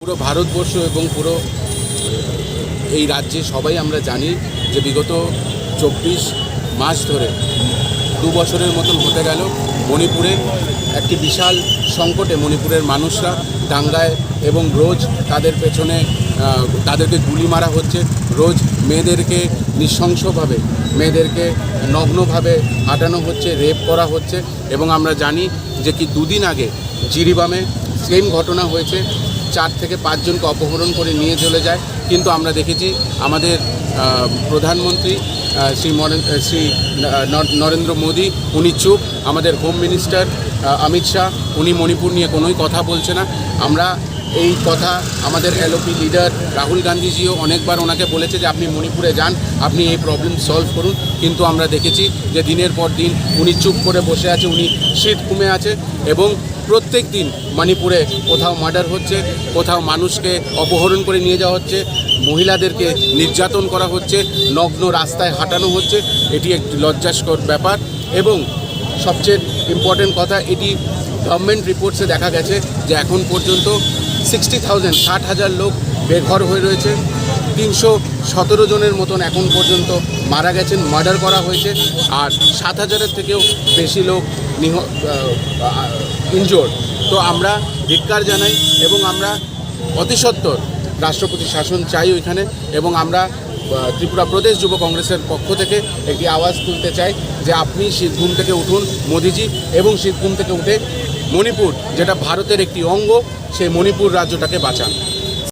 পুরো ভারতবর্ষ এবং পুরো এই রাজ্যে সবাই আমরা জানি যে বিগত 24 মাস ধরে 2 বছরের মতন হতে গেল মণিপুরে একটি বিশাল সংকটে মণিপুরের মানুষরা দাঙ্গায় এবং রোজ তাদের পেছনে তাদেরকে গুলি মারা হচ্ছে, রোজ মেয়েদেরকে নৃশংসভাবে মেয়েদেরকে নগ্নভাবে হাঁটানো হচ্ছে, রেপ করা হচ্ছে। এবং আমরা জানি যে কি 2 দিন আগে জিরিবামে সেম ঘটনা হয়েছে, 4 থেকে 5 জনকে অপহরণ করে নিয়ে চলে যায়। কিন্তু আমরা দেখেছি আমাদের প্রধানমন্ত্রী শ্রী নরেন্দ্র মোদী উনি চুপ, আমাদের হোম মিনিস্টার অমিত শাহ উনি মণিপুর নিয়ে কোনোই কথা বলছে না। আমরা এই কথা আমাদের এলওপি লিডার রাহুল গান্ধীজিও অনেকবার ওনাকে বলেছে যে আপনি মণিপুরে যান, আপনি এই প্রবলেম সলভ করুন। কিন্তু আমরা দেখেছি যে দিনের পর দিন উনি চুপ করে বসে আছে, উনি শীত ঘুমে আছে। এবং প্রত্যেক দিন মণিপুরে কোথাও মার্ডার হচ্ছে, কোথাও মানুষকে অপহরণ করে নিয়ে যাওয়া হচ্ছে, মহিলাদেরকে নির্যাতন করা হচ্ছে, নগ্ন রাস্তায় হাঁটানো হচ্ছে। এটি একটি লজ্জাস্কর ব্যাপার। এবং সবচেয়ে ইম্পর্টেন্ট কথা, এটি গভর্নমেন্ট রিপোর্টসে দেখা গেছে যে এখন পর্যন্ত 60,000 লোক বেঘর হয়ে রয়েছে, 317 জনের মতন এখন পর্যন্ত মারা গেছেন, মার্ডার করা হয়েছে, আর 7,000-এর থেকেও বেশি লোক ইনজোর্ড। তো আমরা ধিক্কার জানাই এবং আমরা অতিসত্বর রাষ্ট্রপতি শাসন চাই ওইখানে। এবং আমরা ত্রিপুরা প্রদেশ যুব কংগ্রেসের পক্ষ থেকে একটি আওয়াজ তুলতে চাই যে আপনি শীতঘুম থেকে উঠুন মোদিজি, এবং শীতঘুম থেকে উঠে মণিপুর যেটা ভারতের একটি অঙ্গ, সেই মণিপুর রাজ্যটাকে বাঁচান।